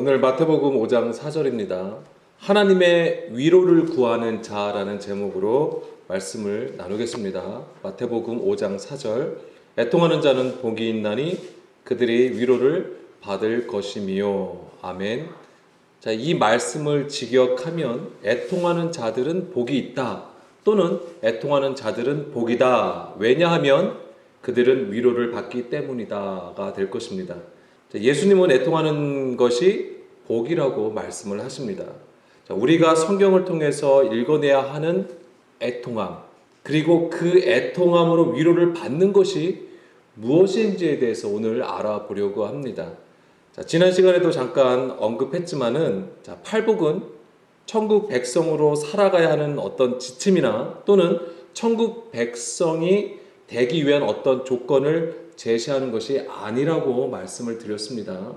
오늘 마태복음 5장 4절입니다. 하나님의 위로를 구하는 자라는 제목으로 말씀을 나누겠습니다. 마태복음 5장 4절. 애통하는 자는 복이 있나니 그들이 위로를 받을 것이미요. 아멘. 자, 이 말씀을 직역하면 애통하는 자들은 복이 있다 또는 애통하는 자들은 복이다. 왜냐하면 그들은 위로를 받기 때문이다가 될 것입니다. 예수님은 애통하는 것이 복이라고 말씀을 하십니다. 우리가 성경을 통해서 읽어내야 하는 애통함, 그리고 그 애통함으로 위로를 받는 것이 무엇인지에 대해서 오늘 알아보려고 합니다. 지난 시간에도 잠깐 언급했지만은 팔복은 천국 백성으로 살아가야 하는 어떤 지침이나 또는 천국 백성이 되기 위한 어떤 조건을 제시하는 것이 아니라고 말씀을 드렸습니다.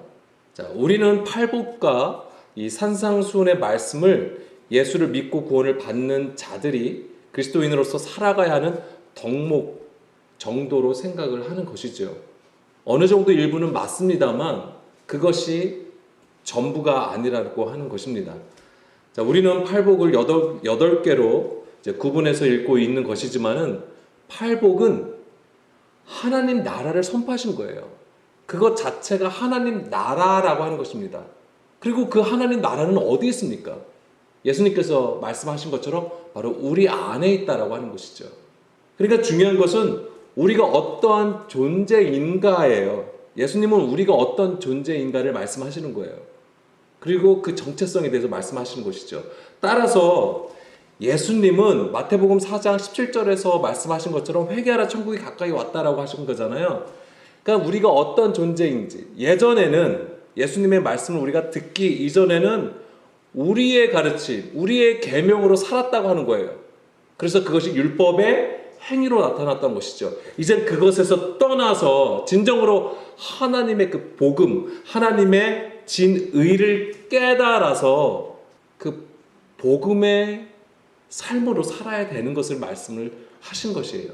우리는 팔복과 이 산상수훈의 말씀을 예수를 믿고 구원을 받는 자들이 그리스도인으로서 살아가야 하는 덕목 정도로 생각을 하는 것이죠. 어느 정도 일부는 맞습니다만 그것이 전부가 아니라고 하는 것입니다. 우리는 팔복을 8개로 구분해서 읽고 있는 것이지만은 팔복은 하나님 나라를 선포하신 거예요. 그것 자체가 하나님 나라라고 하는 것입니다. 그리고 그 하나님 나라는 어디에 있습니까? 예수님께서 말씀하신 것처럼 바로 우리 안에 있다라고 하는 것이죠. 그러니까 중요한 것은 우리가 어떠한 존재인가예요. 예수님은 우리가 어떤 존재인가를 말씀하시는 거예요. 그리고 그 정체성에 대해서 말씀하시는 것이죠. 따라서 예수님은 마태복음 4장 17절에서 말씀하신 것처럼 회개하라 천국이 가까이 왔다라고 하신 거잖아요. 그러니까 우리가 어떤 존재인지, 예전에는 예수님의 말씀을 우리가 듣기 이전에는 우리의 가르침, 우리의 계명으로 살았다고 하는 거예요. 그래서 그것이 율법의 행위로 나타났던 것이죠. 이젠 그것에서 떠나서 진정으로 하나님의 그 복음, 하나님의 진의를 깨달아서 그 복음의 삶으로 살아야 되는 것을 말씀을 하신 것이에요.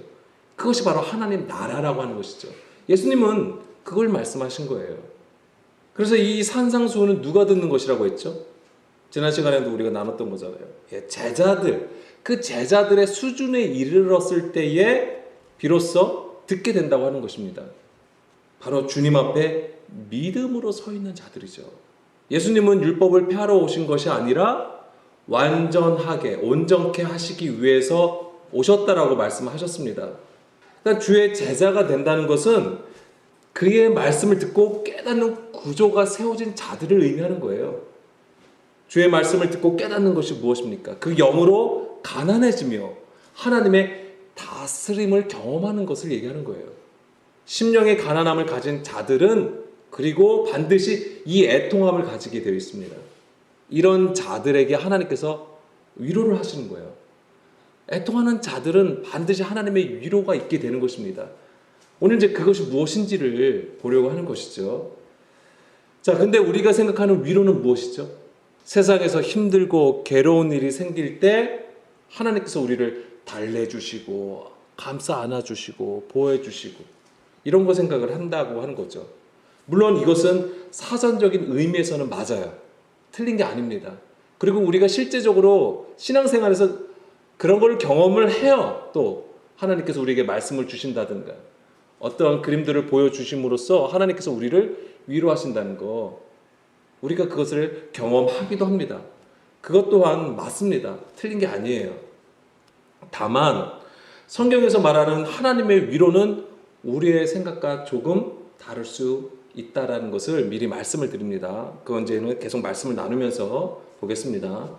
그것이 바로 하나님 나라라고 하는 것이죠. 예수님은 그걸 말씀하신 거예요. 그래서 이 산상수훈은 누가 듣는 것이라고 했죠? 지난 시간에도 우리가 나눴던 거잖아요. 제자들, 그 제자들의 수준에 이르렀을 때에 비로소 듣게 된다고 하는 것입니다. 바로 주님 앞에 믿음으로 서 있는 자들이죠. 예수님은 율법을 폐하러 오신 것이 아니라 완전하게 온전케 하시기 위해서 오셨다라고 말씀하셨습니다. 그러니까 주의 제자가 된다는 것은 그의 말씀을 듣고 깨닫는 구조가 세워진 자들을 의미하는 거예요. 주의 말씀을 듣고 깨닫는 것이 무엇입니까? 그 영으로 가난해지며 하나님의 다스림을 경험하는 것을 얘기하는 거예요. 심령의 가난함을 가진 자들은 그리고 반드시 이 애통함을 가지게 되어 있습니다. 이런 자들에게 하나님께서 위로를 하시는 거예요. 애통하는 자들은 반드시 하나님의 위로가 있게 되는 것입니다. 오늘 이제 그것이 무엇인지를 보려고 하는 것이죠. 근데 우리가 생각하는 위로는 무엇이죠? 세상에서 힘들고 괴로운 일이 생길 때 하나님께서 우리를 달래주시고 감싸 안아주시고 보호해주시고 이런 거 생각을 한다고 하는 거죠. 물론 이것은 사전적인 의미에서는 맞아요. 틀린 게 아닙니다. 그리고 우리가 실제적으로 신앙생활에서 그런 걸 경험을 해요. 또 하나님께서 우리에게 말씀을 주신다든가 어떠한 그림들을 보여주심으로써 하나님께서 우리를 위로하신다는 거, 우리가 그것을 경험하기도 합니다. 그것 또한 맞습니다. 틀린 게 아니에요. 다만 성경에서 말하는 하나님의 위로는 우리의 생각과 조금 다를 수 있다라는 것을 미리 말씀을 드립니다. 그건 이제는 계속 말씀을 나누면서 보겠습니다.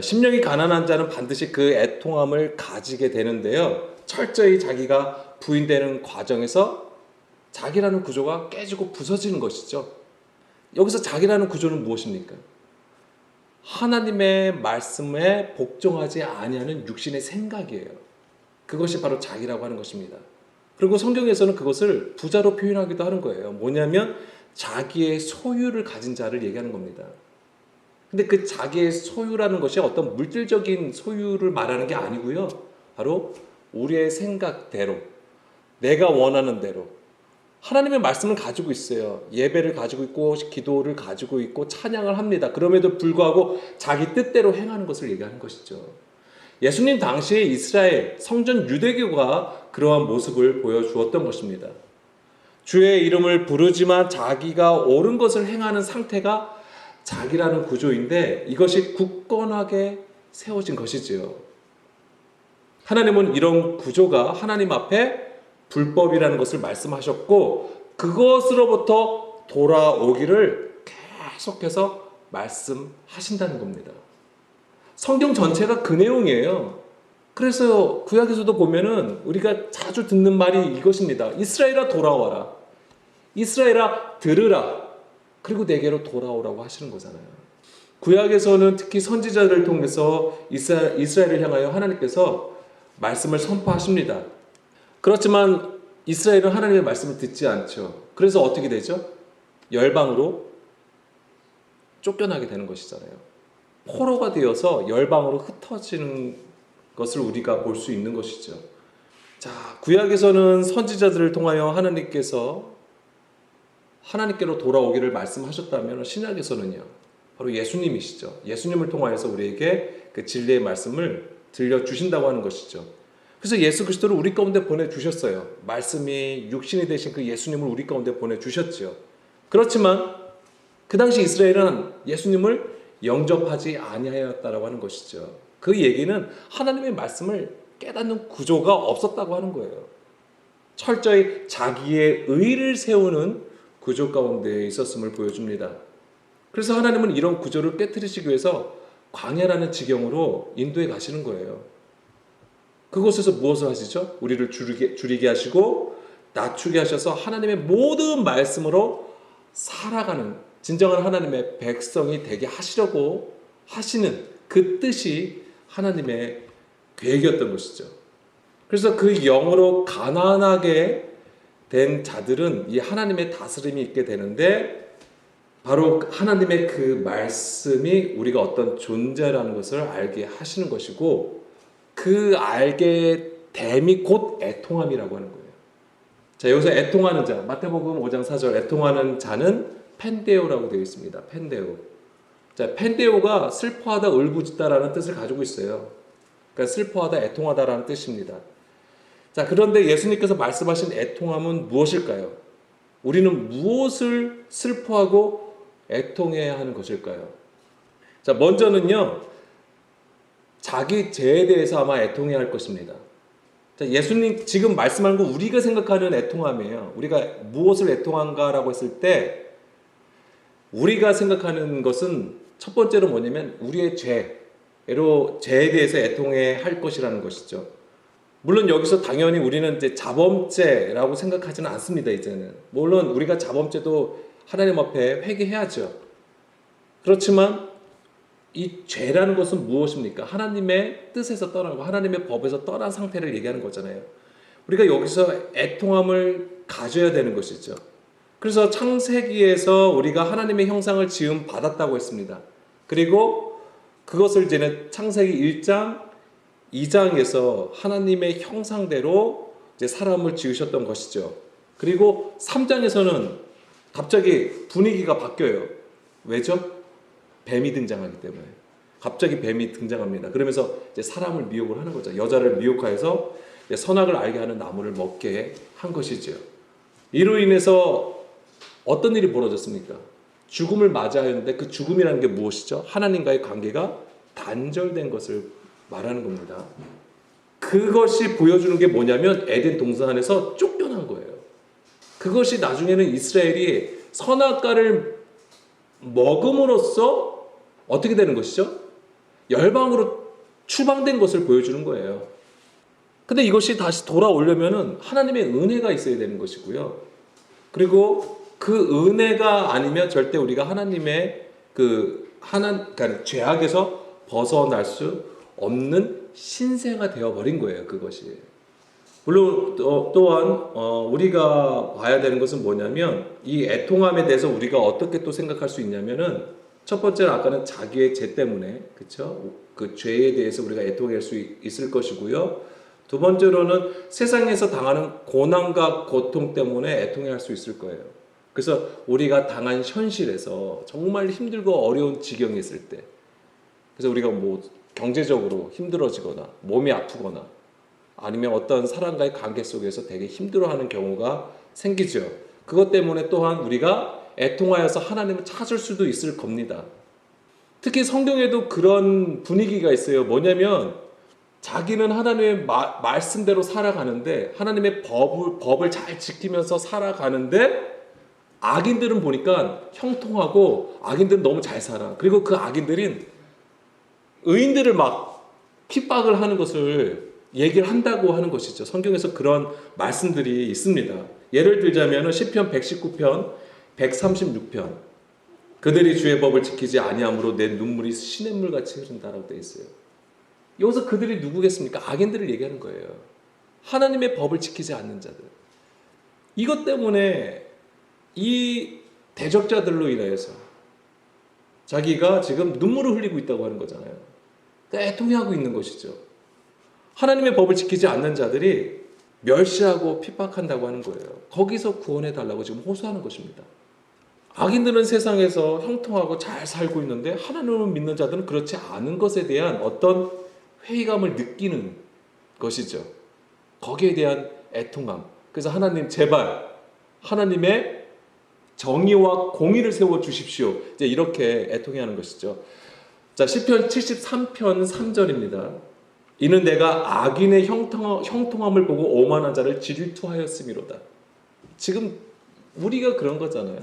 심령이 가난한 자는 반드시 그 애통함을 가지게 되는데요. 철저히 자기가 부인되는 과정에서 자기라는 구조가 깨지고 부서지는 것이죠. 여기서 자기라는 구조는 무엇입니까? 하나님의 말씀에 복종하지 아니하는 육신의 생각이에요. 그것이 바로 자기라고 하는 것입니다. 그리고 성경에서는 그것을 부자로 표현하기도 하는 거예요. 뭐냐면 자기의 소유를 가진 자를 얘기하는 겁니다. 근데 그 자기의 소유라는 것이 어떤 물질적인 소유를 말하는 게 아니고요. 바로 우리의 생각대로, 내가 원하는 대로 하나님의 말씀을 가지고 있어요. 예배를 가지고 있고 기도를 가지고 있고 찬양을 합니다. 그럼에도 불구하고 자기 뜻대로 행하는 것을 얘기하는 것이죠. 예수님 당시에 이스라엘 성전 유대교가 그러한 모습을 보여주었던 것입니다. 주의 이름을 부르지만 자기가 옳은 것을 행하는 상태가 자기라는 구조인데 이것이 굳건하게 세워진 것이지요. 하나님은 이런 구조가 하나님 앞에 불법이라는 것을 말씀하셨고 그것으로부터 돌아오기를 계속해서 말씀하신다는 겁니다. 성경 전체가 그 내용이에요. 그래서 구약에서도 보면은 우리가 자주 듣는 말이 이것입니다. 이스라엘아 돌아와라. 이스라엘아 들으라. 그리고 내게로 돌아오라고 하시는 거잖아요. 구약에서는 특히 선지자들을 통해서 이스라엘을 향하여 하나님께서 말씀을 선포하십니다. 그렇지만 이스라엘은 하나님의 말씀을 듣지 않죠. 그래서 어떻게 되죠? 열방으로 쫓겨나게 되는 것이잖아요. 포로가 되어서 열방으로 흩어지는 것을 우리가 볼 수 있는 것이죠. 자, 구약에서는 선지자들을 통하여 하나님께로 돌아오기를 말씀하셨다면 신약에서는요. 바로 예수님이시죠. 예수님을 통하여서 우리에게 그 진리의 말씀을 들려주신다고 하는 것이죠. 그래서 예수 그리스도를 우리 가운데 보내주셨어요. 말씀이 육신이 되신 그 예수님을 우리 가운데 보내주셨죠. 그렇지만 그 당시 이스라엘은 예수님을 영접하지 아니하였다라고 하는 것이죠. 그 얘기는 하나님의 말씀을 깨닫는 구조가 없었다고 하는 거예요. 철저히 자기의 의를 세우는 구조 가운데 있었음을 보여줍니다. 그래서 하나님은 이런 구조를 깨트리시기 위해서 광야라는 지경으로 인도해 가시는 거예요. 그곳에서 무엇을 하시죠? 우리를 줄이게 하시고 낮추게 하셔서 하나님의 모든 말씀으로 살아가는 진정한 하나님의 백성이 되게 하시려고 하시는 그 뜻이 하나님의 계획이었던 것이죠. 그래서 그 영으로 가난하게 된 자들은 이 하나님의 다스림이 있게 되는데 바로 하나님의 그 말씀이 우리가 어떤 존재라는 것을 알게 하시는 것이고 그 알게 됨이 곧 애통함이라고 하는 거예요. 자, 여기서 애통하는 자, 마태복음 5장 4절 애통하는 자는 펜데오라고 되어 있습니다. 펜데오. 자, 펜데오가 슬퍼하다, 울부짖다라는 뜻을 가지고 있어요. 그러니까 슬퍼하다, 애통하다라는 뜻입니다. 자, 그런데 예수님께서 말씀하신 애통함은 무엇일까요? 우리는 무엇을 슬퍼하고 애통해야 하는 것일까요? 자, 먼저는요, 자기 죄에 대해서 아마 애통해야 할 것입니다. 자, 예수님 지금 말씀하는 거 우리가 생각하는 애통함이에요. 우리가 무엇을 애통한가라고 했을 때 우리가 생각하는 것은 첫 번째로 뭐냐면 우리의 죄에 대해서 애통해야 할 것이라는 것이죠. 물론 여기서 당연히 우리는 이제 자범죄라고 생각하지는 않습니다. 이제는 물론 우리가 자범죄도 하나님 앞에 회개해야죠. 그렇지만 이 죄라는 것은 무엇입니까? 하나님의 뜻에서 떠나고 하나님의 법에서 떠난 상태를 얘기하는 거잖아요. 우리가 여기서 애통함을 가져야 되는 것이죠. 그래서 창세기에서 우리가 하나님의 형상을 지음 받았다고 했습니다. 그리고 그것을 이제는 창세기 1장, 2장에서 하나님의 형상대로 이제 사람을 지으셨던 것이죠. 그리고 3장에서는 갑자기 분위기가 바뀌어요. 왜죠? 뱀이 등장하기 때문에. 갑자기 뱀이 등장합니다. 그러면서 이제 사람을 미혹을 하는 거죠. 여자를 미혹하여서 선악을 알게 하는 나무를 먹게 한 것이죠. 이로 인해서 어떤 일이 벌어졌습니까? 죽음을 맞이하였는데 그 죽음이라는 게 무엇이죠? 하나님과의 관계가 단절된 것을 말하는 겁니다. 그것이 보여주는 게 뭐냐면 에덴 동산 안에서 쫓겨난 거예요. 그것이 나중에는 이스라엘이 선악과를 먹음으로써 어떻게 되는 것이죠? 열방으로 추방된 것을 보여주는 거예요. 근데 이것이 다시 돌아오려면은 하나님의 은혜가 있어야 되는 것이고요. 그리고 그 은혜가 아니면 절대 우리가 하나님의 그러니까 죄악에서 벗어날 수 없는 신세가 되어버린 거예요. 그것이. 물론 또한 우리가 봐야 되는 것은 뭐냐면 이 애통함에 대해서 우리가 어떻게 또 생각할 수 있냐면은 첫 번째는 아까는 자기의 죄 때문에 그렇죠? 그 죄에 대해서 우리가 애통할 수 있을 것이고요. 두 번째로는 세상에서 당하는 고난과 고통 때문에 애통해 할 수 있을 거예요. 그래서 우리가 당한 현실에서 정말 힘들고 어려운 지경에 있을 때, 그래서 우리가 뭐 경제적으로 힘들어지거나 몸이 아프거나 아니면 어떤 사람과의 관계 속에서 되게 힘들어하는 경우가 생기죠. 그것 때문에 또한 우리가 애통하여서 하나님을 찾을 수도 있을 겁니다. 특히 성경에도 그런 분위기가 있어요. 뭐냐면 자기는 하나님의 말씀대로 살아가는데, 하나님의 법을 잘 지키면서 살아가는데, 악인들은 보니까 형통하고 악인들은 너무 잘 살아. 그리고 그 악인들은 의인들을 막 핍박을 하는 것을 얘기를 한다고 하는 것이죠. 성경에서 그런 말씀들이 있습니다. 예를 들자면 시편 119편, 136편. 그들이 주의 법을 지키지 아니함으로 내 눈물이 시냇물같이 흐른다라고 되어 있어요. 여기서 그들이 누구겠습니까? 악인들을 얘기하는 거예요. 하나님의 법을 지키지 않는 자들. 이것 때문에 이 대적자들로 인하여서 자기가 지금 눈물을 흘리고 있다고 하는 거잖아요. 그러니까 애통해하고 있는 것이죠. 하나님의 법을 지키지 않는 자들이 멸시하고 핍박한다고 하는 거예요. 거기서 구원해 달라고 지금 호소하는 것입니다. 악인들은 세상에서 형통하고 잘 살고 있는데 하나님을 믿는 자들은 그렇지 않은 것에 대한 어떤 회의감을 느끼는 것이죠. 거기에 대한 애통함. 그래서 하나님 제발 하나님의 정의와 공의를 세워 주십시오. 이제 이렇게 애통해하는 것이죠. 자, 시편 73편 3절입니다. 이는 내가 악인의 형통함을 보고 오만한 자를 질투하였음이로다. 지금 우리가 그런 거잖아요.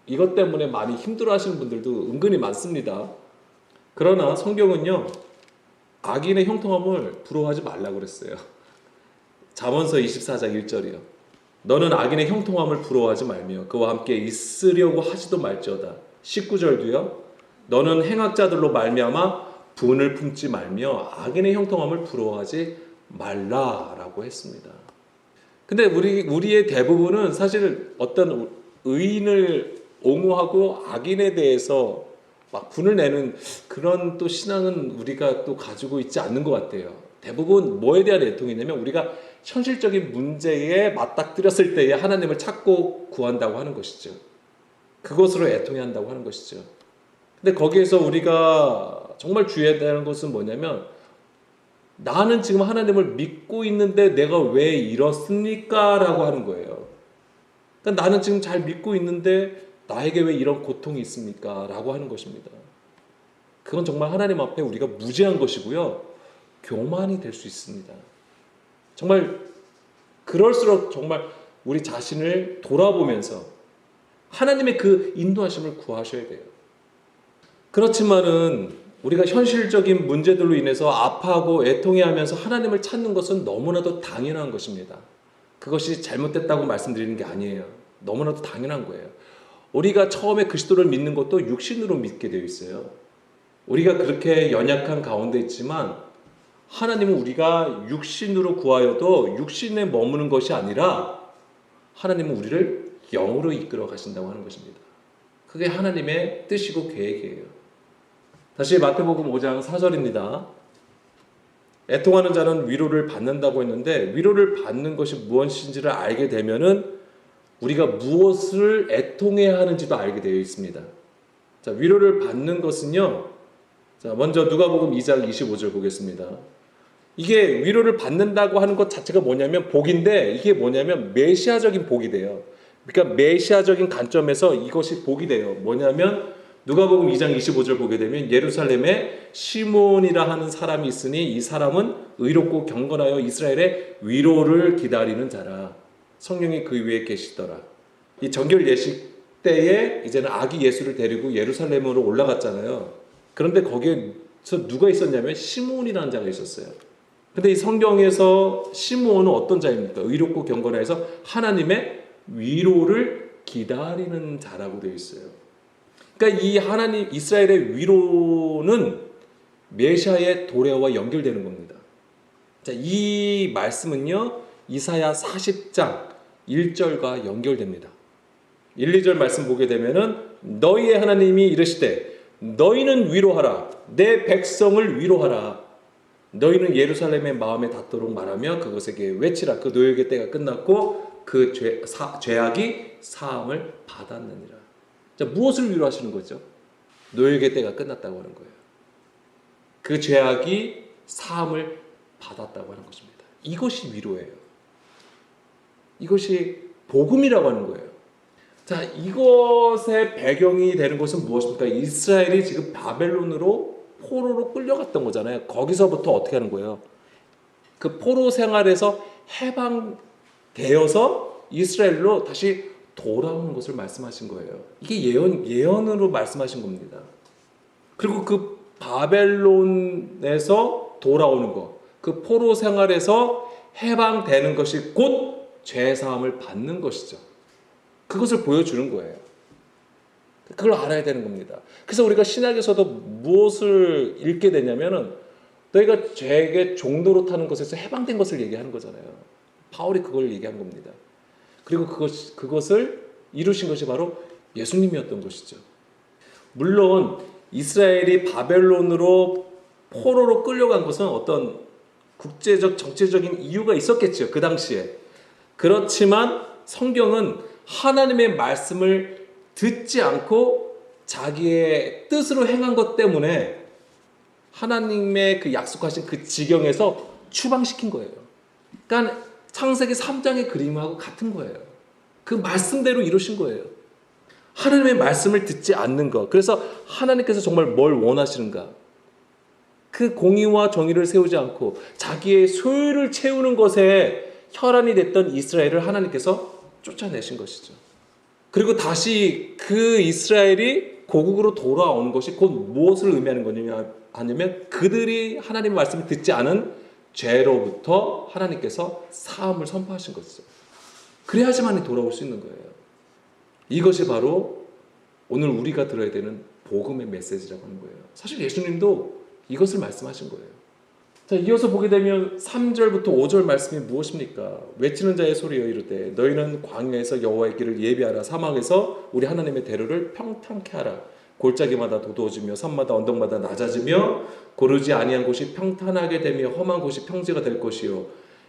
이것 때문에 많이 힘들어하시는 분들도 은근히 많습니다. 그러나 성경은요, 악인의 형통함을 부러워하지 말라고 그랬어요. 잠언서 24장 1절이요. 너는 악인의 형통함을 부러워하지 말며 그와 함께 있으려고 하지도 말지어다. 19절도요. 너는 행악자들로 말미암아 분을 품지 말며 악인의 형통함을 부러워하지 말라라고 했습니다. 근데 우리의 대부분은 사실 어떤 의인을 옹호하고 악인에 대해서 막 분을 내는 그런 또 신앙은 우리가 또 가지고 있지 않는 것 같아요. 대부분 뭐에 대한 애통이냐면 우리가 현실적인 문제에 맞닥뜨렸을 때에 하나님을 찾고 구한다고 하는 것이죠. 그것으로 애통해 한다고 하는 것이죠. 근데 거기에서 우리가 정말 주의해야 되는 것은 뭐냐면, 나는 지금 하나님을 믿고 있는데 내가 왜 이렇습니까? 라고 하는 거예요. 그러니까 나는 지금 잘 믿고 있는데 나에게 왜 이런 고통이 있습니까? 라고 하는 것입니다. 그건 정말 하나님 앞에 우리가 무죄한 것이고요, 교만이 될 수 있습니다. 정말 그럴수록 정말 우리 자신을 돌아보면서 하나님의 그 인도하심을 구하셔야 돼요. 그렇지만은 우리가 현실적인 문제들로 인해서 아파하고 애통해하면서 하나님을 찾는 것은 너무나도 당연한 것입니다. 그것이 잘못됐다고 말씀드리는 게 아니에요. 너무나도 당연한 거예요. 우리가 처음에 그리스도를 믿는 것도 육신으로 믿게 되어 있어요. 우리가 그렇게 연약한 가운데 있지만 하나님은 우리가 육신으로 구하여도 육신에 머무는 것이 아니라 하나님은 우리를 영으로 이끌어 가신다고 하는 것입니다. 그게 하나님의 뜻이고 계획이에요. 다시 마태복음 5장 4절입니다. 애통하는 자는 위로를 받는다고 했는데, 위로를 받는 것이 무엇인지를 알게 되면은 우리가 무엇을 애통해야 하는지도 알게 되어 있습니다. 자, 위로를 받는 것은요. 자, 먼저 누가복음 2장 25절 보겠습니다. 이게 위로를 받는다고 하는 것 자체가 뭐냐면 복인데, 이게 뭐냐면 메시아적인 복이 돼요. 그러니까 메시아적인 관점에서 이것이 복이 돼요. 뭐냐면 누가복음 2장 25절 보게 되면 예루살렘에 시몬이라 하는 사람이 있으니 이 사람은 의롭고 경건하여 이스라엘의 위로를 기다리는 자라. 성령이 그 위에 계시더라. 이 정결 예식 때에 이제는 아기 예수를 데리고 예루살렘으로 올라갔잖아요. 그런데 거기에서 누가 있었냐면 시몬이라는 자가 있었어요. 근데 이 성경에서 시몬은 어떤 자입니까? 의롭고 경건해서 하나님의 위로를 기다리는 자라고 되어 있어요. 그러니까 이 하나님 이스라엘의 위로는 메시아의 도래와 연결되는 겁니다. 자, 이 말씀은요, 이사야 40장 1절과 연결됩니다. 1, 2절 말씀 보게 되면은 너희의 하나님이 이르시되 너희는 위로하라, 내 백성을 위로하라. 너희는 예루살렘의 마음에 닿도록 말하며 그것에게 외치라. 그 노역의 때가 끝났고 그 죄악이 사함을 받았느니라. 자, 무엇을 위로하시는 거죠? 노역의 때가 끝났다고 하는 거예요. 그 죄악이 사함을 받았다고 하는 것입니다. 이것이 위로예요. 이것이 복음이라고 하는 거예요. 자, 이것의 배경이 되는 것은 무엇입니까? 이스라엘이 지금 바벨론으로 포로로 끌려갔던 거잖아요. 거기서부터 어떻게 하는 거예요? 그 포로 생활에서 해방되어서 이스라엘로 다시 돌아오는 것을 말씀하신 거예요. 이게 예언으로 말씀하신 겁니다. 그리고 그 바벨론에서 돌아오는 것, 그 포로 생활에서 해방되는 것이 곧 죄사함을 받는 것이죠. 그것을 보여주는 거예요. 그걸 알아야 되는 겁니다. 그래서 우리가 신약에서도 무엇을 읽게 되냐면은 너희가 죄의 종로로 타는 것에서 해방된 것을 얘기하는 거잖아요. 바울이 그걸 얘기한 겁니다. 그리고 그것을 이루신 것이 바로 예수님이었던 것이죠. 물론 이스라엘이 바벨론으로 포로로 끌려간 것은 어떤 국제적 정치적인 이유가 있었겠죠. 그 당시에. 그렇지만 성경은 하나님의 말씀을 듣지 않고 자기의 뜻으로 행한 것 때문에 하나님의 그 약속하신 그 지경에서 추방시킨 거예요. 그러니까 창세기 3장의 그림하고 같은 거예요. 그 말씀대로 이루신 거예요. 하나님의 말씀을 듣지 않는 것. 그래서 하나님께서 정말 뭘 원하시는가? 그 공의와 정의를 세우지 않고 자기의 소유를 채우는 것에 혈안이 됐던 이스라엘을 하나님께서 쫓아내신 것이죠. 그리고 다시 그 이스라엘이 고국으로 돌아오는 것이 곧 무엇을 의미하는 거냐면 그들이 하나님의 말씀을 듣지 않은 죄로부터 하나님께서 사함을 선포하신 것이죠. 그래야지만 돌아올 수 있는 거예요. 이것이 바로 오늘 우리가 들어야 되는 복음의 메시지라고 하는 거예요. 사실 예수님도 이것을 말씀하신 거예요. 자, 이어서 보게 되면 3절부터 5절 말씀이 무엇입니까? 외치는 자의 소리여 이르되 너희는 광야에서 여호와의 길을 예비하라. 사막에서 우리 하나님의 대로를 평탄케 하라. 골짜기마다 도두어지며 산마다 언덕마다 낮아지며 고르지 아니한 곳이 평탄하게 되며 험한 곳이 평지가 될 것이요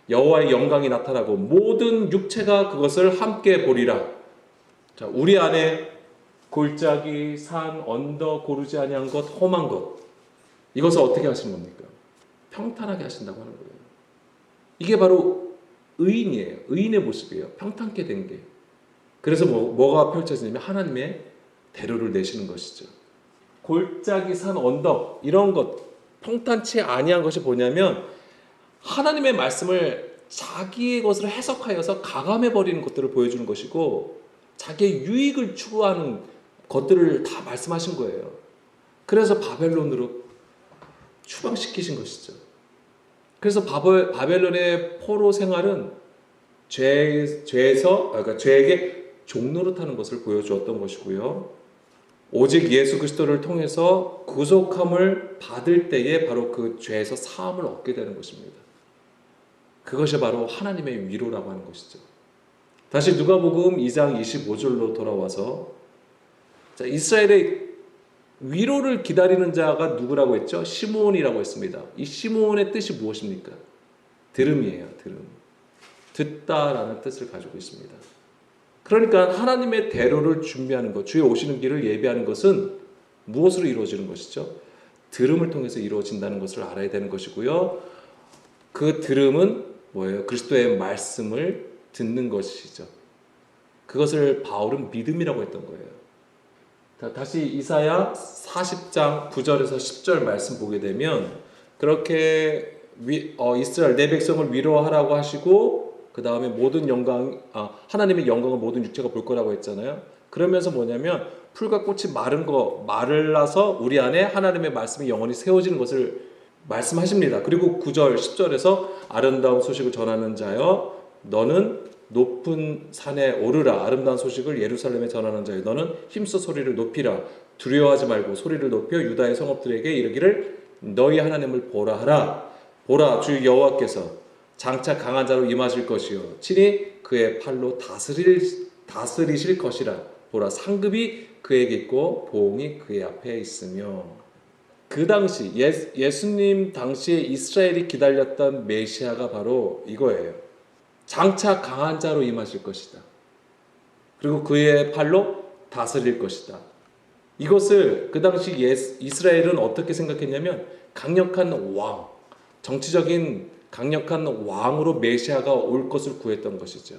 여호와의 영광이 나타나고 모든 육체가 그것을 함께 보리라. 자, 우리 안에 골짜기, 산, 언덕, 고르지 아니한 것, 험한 것, 이것을 어떻게 하시는 겁니까? 평탄하게 하신다고 하는 거예요. 이게 바로 의인이에요. 의인의 모습이에요. 평탄케 된 게. 그래서 뭐가 펼쳐지냐면 하나님의 대로를 내시는 것이죠. 골짜기, 산, 언덕 이런 것 평탄치 아니한 것이 뭐냐면 하나님의 말씀을 자기의 것을 해석하여서 가감해 버리는 것들을 보여주는 것이고 자기의 유익을 추구하는 것들을 다 말씀하신 거예요. 그래서 바벨론으로 추방시키신 것이죠. 그래서 바벨론의 포로 생활은 그러니까 죄에게 종로로 타는 것을 보여주었던 것이고요. 오직 예수 그리스도를 통해서 구속함을 받을 때에 바로 그 죄에서 사함을 얻게 되는 것입니다. 그것이 바로 하나님의 위로라고 하는 것이죠. 다시 누가복음 2장 25절로 돌아와서 자, 이스라엘의 위로를 기다리는 자가 누구라고 했죠? 시므온이라고 했습니다. 이 시므온의 뜻이 무엇입니까? 들음이에요. 들음. 듣다라는 뜻을 가지고 있습니다. 그러니까 하나님의 대로를 준비하는 것, 주의 오시는 길을 예비하는 것은 무엇으로 이루어지는 것이죠? 들음을 통해서 이루어진다는 것을 알아야 되는 것이고요. 그 들음은 뭐예요? 그리스도의 말씀을 듣는 것이죠. 그것을 바울은 믿음이라고 했던 거예요. 다시 이사야 40장 9절에서 10절 말씀 보게 되면 그렇게 이스라엘 내 백성을 위로하라고 하시고 그 다음에 모든 하나님의 영광을 모든 육체가 볼 거라고 했잖아요. 그러면서 뭐냐면 풀과 꽃이 마르라서 우리 안에 하나님의 말씀이 영원히 세워지는 것을 말씀하십니다. 그리고 9절 10절에서 아름다운 소식을 전하는 자여 너는 높은 산에 오르라. 아름다운 소식을 예루살렘에 전하는 자여 너는 힘써 소리를 높이라. 두려워하지 말고 소리를 높여 유다의 성읍들에게 이르기를 너희 하나님을 보라 하라. 보라, 주 여호와께서 장차 강한 자로 임하실 것이요 친히 그의 팔로 다스리실 것이라. 보라, 상급이 그에게 있고 보응이 그의 앞에 있으며. 그 당시 예수님 당시에 이스라엘이 기다렸던 메시아가 바로 이거예요. 장차 강한 자로 임하실 것이다. 그리고 그의 팔로 다스릴 것이다. 이것을 그 당시 이스라엘은 어떻게 생각했냐면 강력한 왕, 정치적인 강력한 왕으로 메시아가 올 것을 구했던 것이죠.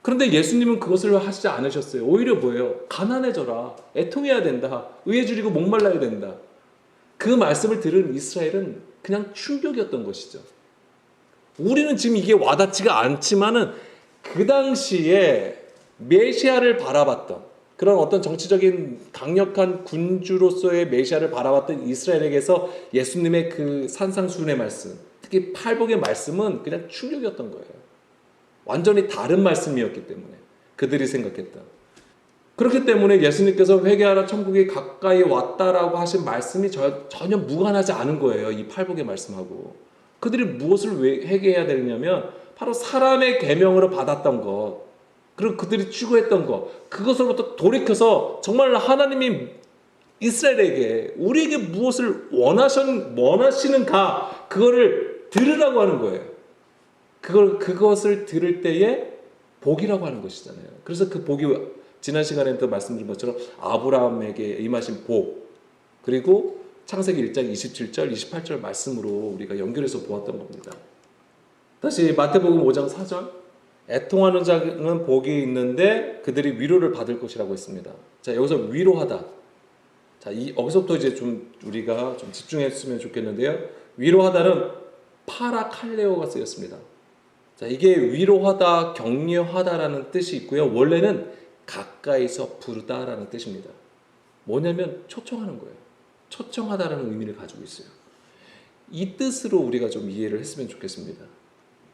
그런데 예수님은 그것을 하시지 않으셨어요. 오히려 뭐예요? 가난해져라. 애통해야 된다. 의에 줄이고 목말라야 된다. 그 말씀을 들은 이스라엘은 그냥 충격이었던 것이죠. 우리는 지금 이게 와닿지가 않지만은 그 당시에 메시아를 바라봤던 그런 어떤 정치적인 강력한 군주로서의 메시아를 바라봤던 이스라엘에게서 예수님의 그 산상수훈의 말씀, 특히 팔복의 말씀은 그냥 충격이었던 거예요. 완전히 다른 말씀이었기 때문에 그들이 생각했던. 그렇기 때문에 예수님께서 회개하라 천국이 가까이 왔다라고 하신 말씀이 전혀 무관하지 않은 거예요. 이 팔복의 말씀하고. 그들이 무엇을 왜 회개해야 되느냐면 바로 사람의 계명으로 받았던 것, 그리고 그들이 추구했던 것, 그것으로부터 돌이켜서 정말 하나님이 이스라엘에게 우리에게 무엇을 원하시는가 그거를 들으라고 하는 거예요. 그것을 들을 때에 복이라고 하는 것이잖아요. 그래서 그 복이 지난 시간에도 말씀드린 것처럼 아브라함에게 임하신 복, 그리고 창세기 1장 27절, 28절 말씀으로 우리가 연결해서 보았던 겁니다. 다시 마태복음 5장 4절, 애통하는 자는 복이 있는데 그들이 위로를 받을 것이라고 했습니다. 자, 여기서 위로하다. 자, 여기서부터 이제 좀 우리가 좀 집중했으면 좋겠는데요. 위로하다는 파라칼레오가 쓰였습니다. 자, 이게 위로하다, 격려하다라는 뜻이 있고요. 원래는 가까이서 부르다라는 뜻입니다. 뭐냐면 초청하는 거예요. 초청하다라는 의미를 가지고 있어요. 이 뜻으로 우리가 좀 이해를 했으면 좋겠습니다.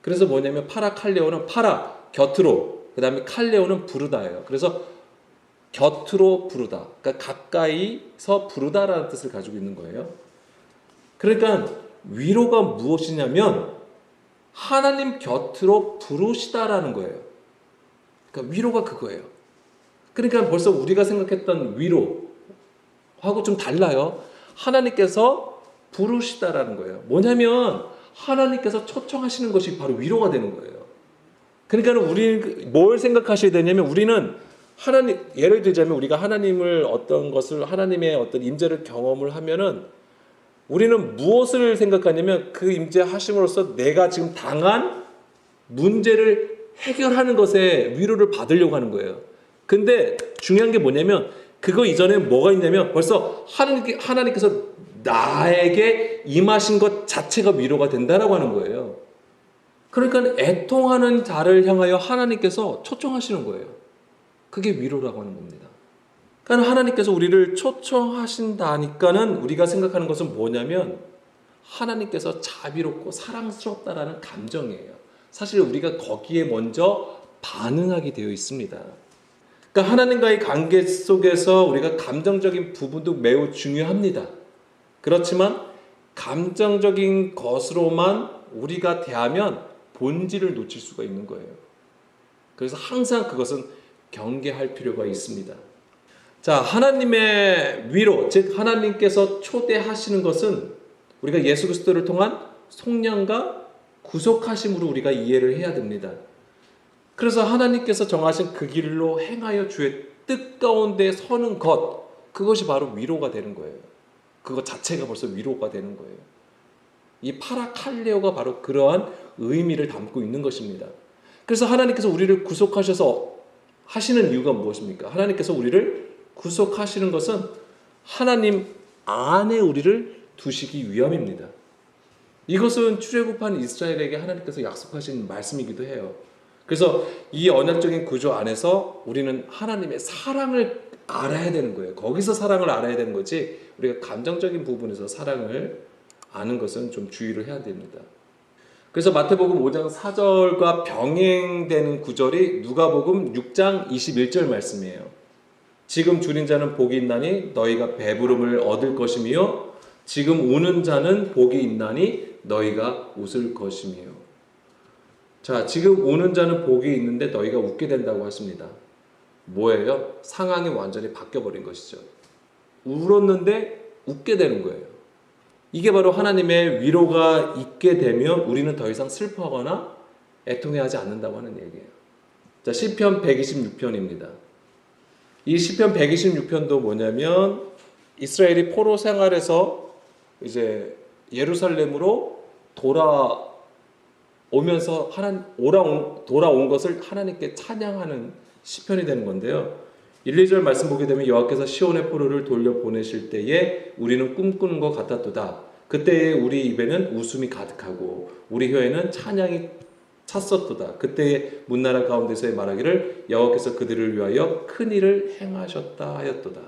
그래서 뭐냐면 파라칼레오는 파라, 곁으로, 그 다음에 칼레오는 부르다예요. 그래서 곁으로 부르다, 그러니까 가까이서 부르다라는 뜻을 가지고 있는 거예요. 그러니까 위로가 무엇이냐면 하나님 곁으로 부르시다라는 거예요. 그러니까 위로가 그거예요. 그러니까 벌써 우리가 생각했던 위로하고 좀 달라요. 하나님께서 부르시다라는 거예요. 뭐냐면 하나님께서 초청하시는 것이 바로 위로가 되는 거예요. 그러니까 우리는 뭘 생각하셔야 되냐면 우리는 하나님, 예를 들자면 우리가 하나님을 어떤 것을 하나님의 어떤 임재를 경험을 하면은 우리는 무엇을 생각하냐면 그 임재하심으로써 내가 지금 당한 문제를 해결하는 것에 위로를 받으려고 하는 거예요. 근데 중요한 게 뭐냐면 그거 이전에 뭐가 있냐면 벌써 하나님께서 나에게 임하신 것 자체가 위로가 된다라고 하는 거예요. 그러니까 애통하는 자를 향하여 하나님께서 초청하시는 거예요. 그게 위로라고 하는 겁니다. 그러니까 하나님께서 우리를 초청하신다니까는 우리가 생각하는 것은 뭐냐면 하나님께서 자비롭고 사랑스럽다라는 감정이에요. 사실 우리가 거기에 먼저 반응하게 되어 있습니다. 그러니까 하나님과의 관계 속에서 우리가 감정적인 부분도 매우 중요합니다. 그렇지만 감정적인 것으로만 우리가 대하면 본질을 놓칠 수가 있는 거예요. 그래서 항상 그것은 경계할 필요가 있습니다. 자, 하나님의 위로, 즉 하나님께서 초대하시는 것은 우리가 예수 그리스도를 통한 속량과 구속하심으로 우리가 이해를 해야 됩니다. 그래서 하나님께서 정하신 그 길로 행하여 주의 뜻 가운데 서는 것, 그것이 바로 위로가 되는 거예요. 그것 자체가 벌써 위로가 되는 거예요. 이 파라칼레오가 바로 그러한 의미를 담고 있는 것입니다. 그래서 하나님께서 우리를 구속하셔서 하시는 이유가 무엇입니까? 하나님께서 우리를 구속하시는 것은 하나님 안에 우리를 두시기 위함입니다. 이것은 출애굽한 이스라엘에게 하나님께서 약속하신 말씀이기도 해요. 그래서 이 언약적인 구조 안에서 우리는 하나님의 사랑을 알아야 되는 거예요. 거기서 사랑을 알아야 되는 거지 우리가 감정적인 부분에서 사랑을 아는 것은 좀 주의를 해야 됩니다. 그래서 마태복음 5장 4절과 병행되는 구절이 누가복음 6장 21절 말씀이에요. 지금 줄인 자는 복이 있나니 너희가 배부름을 얻을 것이며 지금 우는 자는 복이 있나니 너희가 웃을 것이며. 자, 지금 우는 자는 복이 있는데 너희가 웃게 된다고 하십니다. 뭐예요? 상황이 완전히 바뀌어버린 것이죠. 울었는데 웃게 되는 거예요. 이게 바로 하나님의 위로가 있게 되면 우리는 더 이상 슬퍼하거나 애통해하지 않는다고 하는 얘기예요. 자, 시편 126편입니다. 이 시편 126편도 뭐냐면 이스라엘이 포로 생활에서 이제 예루살렘으로 돌아오면서 돌아온 것을 하나님께 찬양하는 시편이 되는 건데요. 1, 2절 말씀 보게 되면 여호와께서 시온의 포로를 돌려보내실 때에 우리는 꿈꾸는 것 같았도다. 그때에 우리 입에는 웃음이 가득하고 우리 혀에는 찬양이 찼었도다. 그때에 문나라 가운데서의 말하기를 여호와께서 그들을 위하여 큰 일을 행하셨다 하였도다.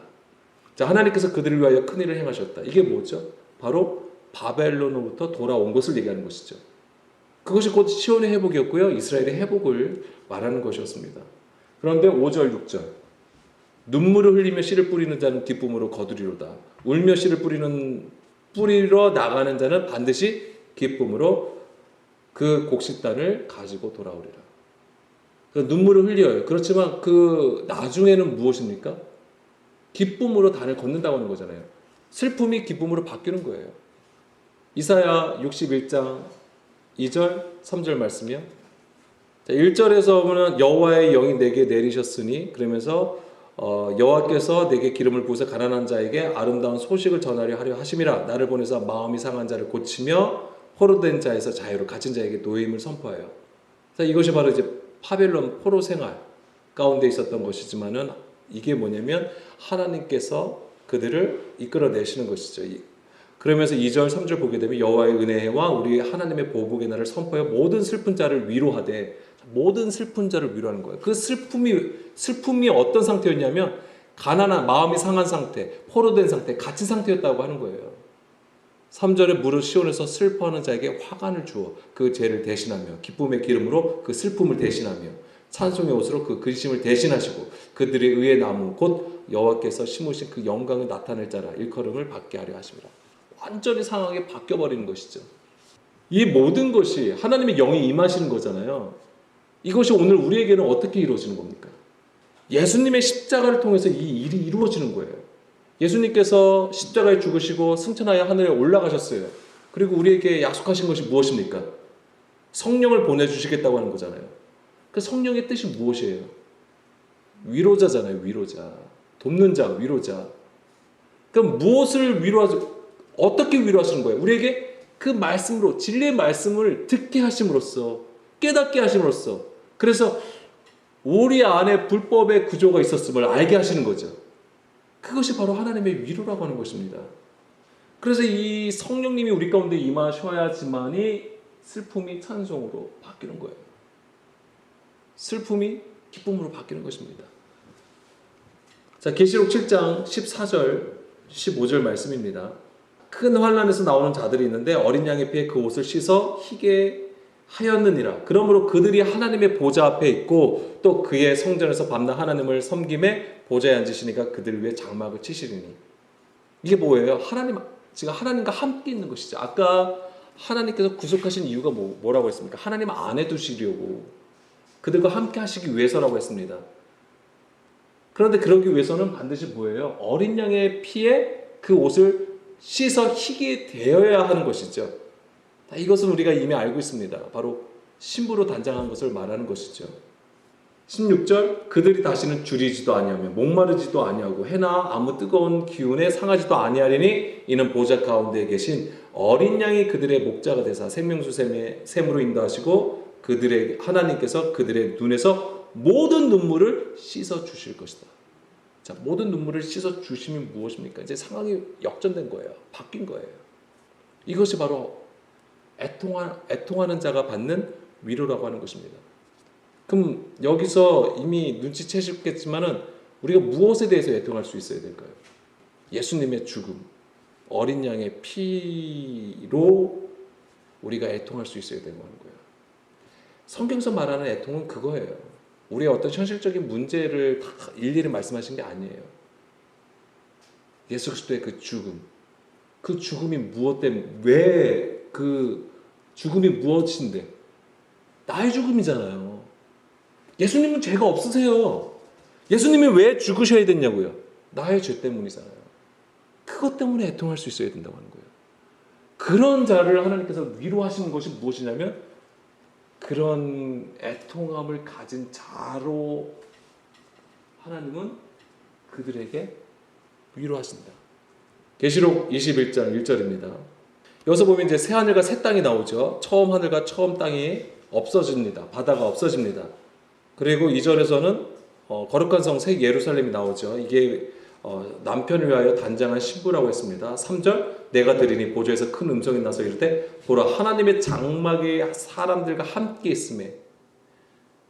자, 하나님께서 그들을 위하여 큰 일을 행하셨다. 이게 뭐죠? 바로 바벨론으로부터 돌아온 것을 얘기하는 것이죠. 그것이 곧 시온의 회복이었고요. 이스라엘의 회복을 말하는 것이었습니다. 그런데 5절, 6절 눈물을 흘리며 씨를 뿌리는 자는 기쁨으로 거두리로다. 울며 씨를 뿌리러 나가는 자는 반드시 기쁨으로 그 곡식단을 가지고 돌아오리라. 눈물을 흘려요. 그렇지만 그 나중에는 무엇입니까? 기쁨으로 단을 걷는다고 하는 거잖아요. 슬픔이 기쁨으로 바뀌는 거예요. 이사야 61장 2절, 3절 말씀이요. 1절에서 보면 여호와의 영이 내게 내리셨으니 그러면서 여호와께서 내게 기름을 부으사 가난한 자에게 아름다운 소식을 전하려 하려 하심이라. 나를 보내사 마음이 상한 자를 고치며 포로된 자에서 자유로 갇힌 자에게 노임을 선포하여. 이것이 바로 이제 바벨론 포로 생활 가운데 있었던 것이지만은 이게 뭐냐면 하나님께서 그들을 이끌어내시는 것이죠. 그러면서 2절, 3절 보게 되면 여호와의 은혜와 우리 하나님의 보복의 날을 선포하여 모든 슬픈 자를 위로하되, 모든 슬픈 자를 위로하는 거예요. 그 슬픔이 어떤 상태였냐면 가난한 마음이 상한 상태, 포로된 상태, 갇힌 상태였다고 하는 거예요. 3절에 무릇 시온에서 슬퍼하는 자에게 화관을 주어 그 죄를 대신하며 기쁨의 기름으로 그 슬픔을 대신하며 찬송의 옷으로 그 근심을 대신하시고 그들의 의의 나무 곧 여호와께서 심으신 그 영광을 나타낼 자라 일컬음을 받게 하려 하심이라. 완전히 상황이 바뀌어버리는 것이죠. 이 모든 것이 하나님의 영이 임하시는 거잖아요. 이것이 오늘 우리에게는 어떻게 이루어지는 겁니까? 예수님의 십자가를 통해서 이 일이 이루어지는 거예요. 예수님께서 십자가에 죽으시고 승천하여 하늘에 올라가셨어요. 그리고 우리에게 약속하신 것이 무엇입니까? 성령을 보내주시겠다고 하는 거잖아요. 그 성령의 뜻이 무엇이에요? 위로자잖아요. 위로자. 돕는 자, 위로자. 그럼 무엇을 어떻게 위로하시는 거예요? 우리에게 그 말씀으로, 진리의 말씀을 듣게 하심으로써, 깨닫게 하심으로써, 그래서 우리 안에 불법의 구조가 있었음을 알게 하시는 거죠. 그것이 바로 하나님의 위로라고 하는 것입니다. 그래서 이 성령님이 우리 가운데 임하셔야지만이 슬픔이 찬송으로 바뀌는 거예요. 슬픔이 기쁨으로 바뀌는 것입니다. 자, 계시록 7장 14절, 15절 말씀입니다. 큰 환난에서 나오는 자들이 있는데 어린 양의 피에 그 옷을 씻어 희게 하였느니라. 그러므로 그들이 하나님의 보좌 앞에 있고 또 그의 성전에서 밤낮 하나님을 섬김에 보좌에 앉으시니까 그들 위에 장막을 치시리니. 이게 뭐예요? 지금 하나님과 함께 있는 것이죠. 아까 하나님께서 구속하신 이유가 뭐라고 했습니까? 하나님 안에 두시려고, 그들과 함께 하시기 위해서라고 했습니다. 그런데 그러기 위해서는 반드시 뭐예요? 어린 양의 피에 그 옷을 씻어 희게 되어야 하는 것이죠. 이것은 우리가 이미 알고 있습니다. 바로 신부로 단장한 것을 말하는 것이죠. 16절 그들이 다시는 줄이지도 아니하며 목마르지도 아니하고 해나 아무 뜨거운 기운에 상하지도 아니하리니 이는 보좌 가운데 계신 어린 양이 그들의 목자가 되사 생명수 샘으로 인도하시고 하나님께서 그들의 눈에서 모든 눈물을 씻어 주실 것이다. 자, 모든 눈물을 씻어 주심이 무엇입니까? 이제 상황이 역전된 거예요. 바뀐 거예요. 이것이 바로 애통하는 자가 받는 위로라고 하는 것입니다. 그럼 여기서 이미 눈치채셨겠지만은 우리가 무엇에 대해서 애통할 수 있어야 될까요? 예수님의 죽음, 어린 양의 피로 우리가 애통할 수 있어야 되는 거예요. 성경에서 말하는 애통은 그거예요. 우리의 어떤 현실적인 문제를 다 일일이 말씀하신 게 아니에요. 예수 그리스도의 그 죽음, 그 죽음이 무엇 때문에, 왜 그 죽음이 무엇인데? 나의 죽음이잖아요. 예수님은 죄가 없으세요. 예수님이 왜 죽으셔야 됐냐고요? 나의 죄 때문이잖아요. 그것 때문에 애통할 수 있어야 된다고 하는 거예요. 그런 자를 하나님께서 위로하시는 것이 무엇이냐면 그런 애통함을 가진 자로 하나님은 그들에게 위로하신다. 계시록 21장 1절입니다. 여기서 보면 이제 새 하늘과 새 땅이 나오죠. 처음 하늘과 처음 땅이 없어집니다. 바다가 없어집니다. 그리고 2절에서는 거룩한 성 새 예루살렘이 나오죠. 이게 남편을 위하여 단장한 신부라고 했습니다. 3절 내가 들으니 보좌에서 큰 음성이 나서 이르되 보라 하나님의 장막이 사람들과 함께 있음에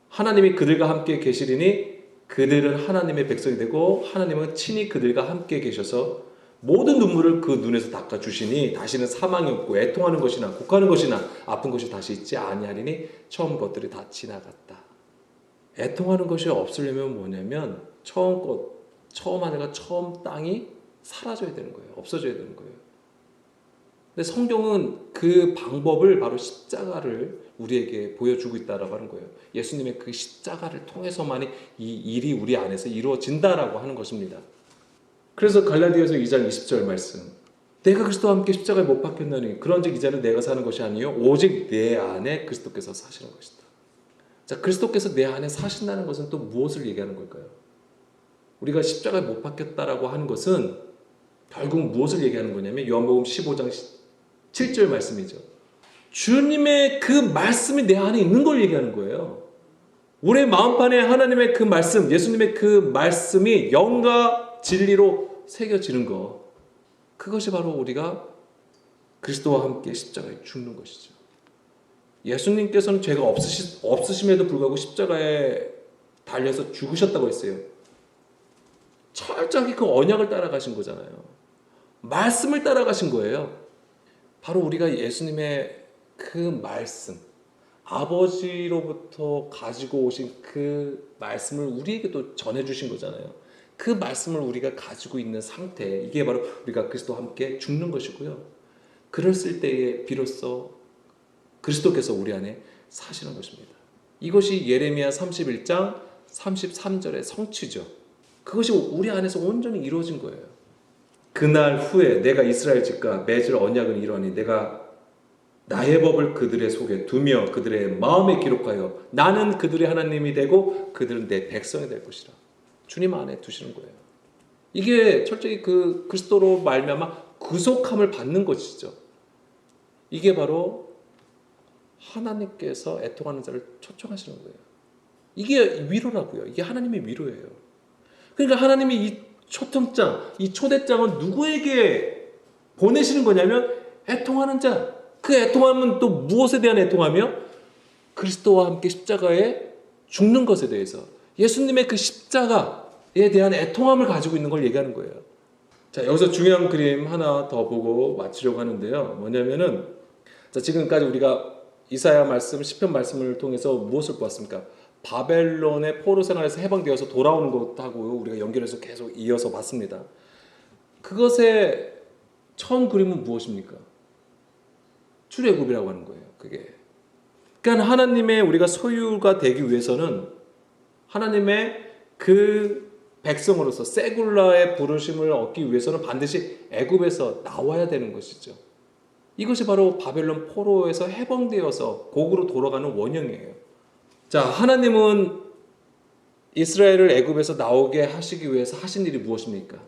하나님이 그들과 함께 계시리니 그들은 하나님의 백성이 되고 하나님은 친히 그들과 함께 계셔서 모든 눈물을 그 눈에서 닦아주시니 다시는 사망이 없고 애통하는 것이나 곡하는 것이나 아픈 것이 다시 있지 아니하리니 처음 것들이 다 지나갔다. 애통하는 것이 없으려면 뭐냐면 처음 하늘과 처음 땅이 사라져야 되는 거예요. 없어져야 되는 거예요. 근데 성경은 그 방법을 바로 십자가를 우리에게 보여주고 있다라고 하는 거예요. 예수님의 그 십자가를 통해서만이 이 일이 우리 안에서 이루어진다라고 하는 것입니다. 그래서 갈라디아서 2장 20절 말씀 내가 그리스도와 함께 십자가에 못 박혔나니 그런즉 이제는 내가 사는 것이 아니요 오직 내 안에 그리스도께서 사시는 것이다. 자, 그리스도께서 내 안에 사신다는 것은 또 무엇을 얘기하는 걸까요? 우리가 십자가에 못 박혔다라고 하는 것은 결국 무엇을 얘기하는 거냐면 요한복음 15장 7절 말씀이죠. 주님의 그 말씀이 내 안에 있는 걸 얘기하는 거예요. 우리의 마음판에 하나님의 그 말씀, 예수님의 그 말씀이 영과 진리로 새겨지는 것, 그것이 바로 우리가 그리스도와 함께 십자가에 죽는 것이죠. 예수님께서는 죄가 없으심에도 불구하고 십자가에 달려서 죽으셨다고 했어요. 철저하게 그 언약을 따라가신 거잖아요. 말씀을 따라가신 거예요. 바로 우리가 예수님의 그 말씀, 아버지로부터 가지고 오신 그 말씀을 우리에게 또 전해주신 거잖아요. 그 말씀을 우리가 가지고 있는 상태, 이게 바로 우리가 그리스도와 함께 죽는 것이고요. 그랬을 때에 비로소 그리스도께서 우리 안에 사시는 것입니다. 이것이 예레미야 31장 33절의 성취죠. 그것이 우리 안에서 온전히 이루어진 거예요. 그날 후에 내가 이스라엘 집과 맺을 언약을 이루하니 내가 나의 법을 그들의 속에 두며 그들의 마음에 기록하여 나는 그들의 하나님이 되고 그들은 내 백성이 될 것이라. 주님 안에 두시는 거예요. 이게 철저히 그 그리스도로 말미암아 구속함을 받는 것이죠. 이게 바로 하나님께서 애통하는 자를 초청하시는 거예요. 이게 위로라고요. 이게 하나님의 위로예요. 그러니까 하나님이 이 초청장, 이 초대장은 누구에게 보내시는 거냐면 애통하는 자. 그 애통함은 또 무엇에 대한 애통하며 그리스도와 함께 십자가에 죽는 것에 대해서 예수님의 그 십자가에 대한 애통함을 가지고 있는 걸 얘기하는 거예요. 자, 여기서 중요한 그림 하나 더 보고 마치려고 하는데요. 뭐냐면은 자, 지금까지 우리가 이사야 말씀, 시편 말씀을 통해서 무엇을 보았습니까? 바벨론의 포로 생활에서 해방되어서 돌아오는 것하고 우리가 연결해서 계속 이어서 봤습니다. 그것의 처음 그림은 무엇입니까? 출애굽이라고 하는 거예요. 그게. 그러니까 하나님의 우리가 소유가 되기 위해서는 하나님의 그 백성으로서 세굴라의 부르심을 얻기 위해서는 반드시 애굽에서 나와야 되는 것이죠. 이것이 바로 바벨론 포로에서 해방되어서 고국으로 돌아가는 원형이에요. 자, 하나님은 이스라엘을 애굽에서 나오게 하시기 위해서 하신 일이 무엇입니까?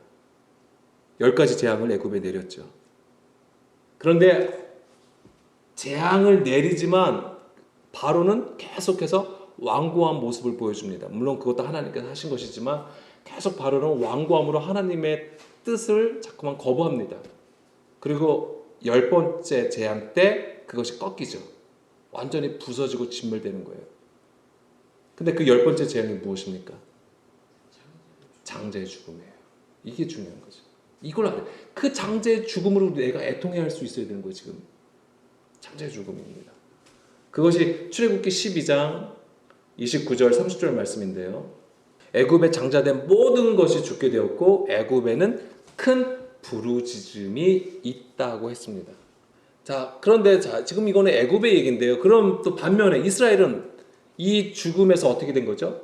10가지 재앙을 애굽에 내렸죠. 그런데 재앙을 내리지만 바로는 계속해서 완고한 모습을 보여줍니다. 물론 그것도 하나님께서 하신 것이지만 계속 바로는 완고함으로 하나님의 뜻을 자꾸만 거부합니다. 그리고 10번째 재앙 때 그것이 꺾이죠. 완전히 부서지고 진멸되는 거예요. 근데 그 10번째 재앙이 무엇입니까? 장자의 죽음이에요. 이게 중요한 거죠. 이걸 알아요. 그 장자의 죽음으로 내가 애통해야 할 수 있어야 되는 거예요. 지금 장자의 죽음입니다. 그것이 출애굽기 12장 29절 30절 말씀인데요. 애굽에 장자된 모든 것이 죽게 되었고 애굽에는 큰 부르짖음이 있다고 했습니다. 자, 그런데 지금 이거는 애굽의 얘기인데요. 그럼 또 반면에 이스라엘은 이 죽음에서 어떻게 된 거죠?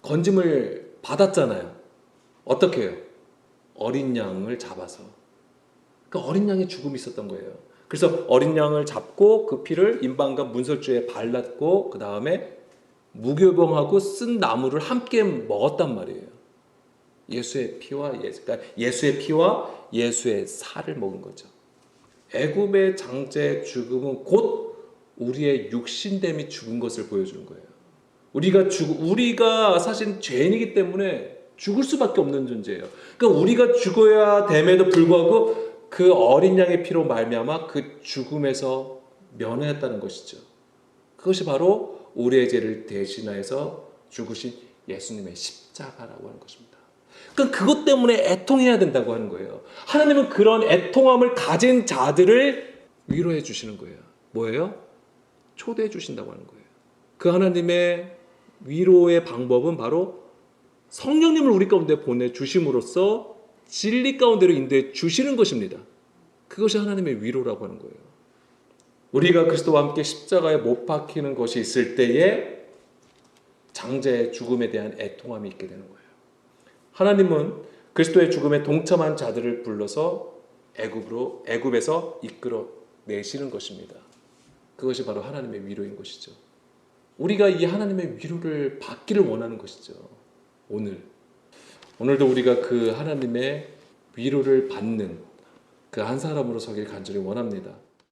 건짐을 받았잖아요. 어떻게 해요? 어린 양을 잡아서. 그 어린 양의 죽음이 있었던 거예요. 그래서 어린 양을 잡고 그 피를 임방과 문설주에 발랐고 그 다음에 무교병하고 쓴 나무를 함께 먹었단 말이에요. 그러니까 예수의 피와 예수의 살을 먹은 거죠. 애굽의 장자의 죽음은 곧 우리의 육신됨이 죽은 것을 보여주는 거예요. 우리가 사실 죄인이기 때문에 죽을 수밖에 없는 존재예요. 그러니까 우리가 죽어야 됨에도 불구하고 그 어린 양의 피로 말미암아 그 죽음에서 면했다는 것이죠. 그것이 바로 우리의 죄를 대신하여서 죽으신 예수님의 십자가라고 하는 것입니다. 그러니까 그것 때문에 애통해야 된다고 하는 거예요. 하나님은 그런 애통함을 가진 자들을 위로해 주시는 거예요. 뭐예요? 초대해 주신다고 하는 거예요. 그 하나님의 위로의 방법은 바로 성령님을 우리 가운데 보내주심으로써 진리 가운데로 인도해 주시는 것입니다. 그것이 하나님의 위로라고 하는 거예요. 우리가 그리스도와 함께 십자가에 못 박히는 것이 있을 때에 장자의 죽음에 대한 애통함이 있게 되는 거예요. 하나님은 그리스도의 죽음에 동참한 자들을 불러서 애굽에서 이끌어 내시는 것입니다. 그것이 바로 하나님의 위로인 것이죠. 우리가 이 하나님의 위로를 받기를 원하는 것이죠. 오늘도 우리가 그 하나님의 위로를 받는 그 한 사람으로 서길 간절히 원합니다.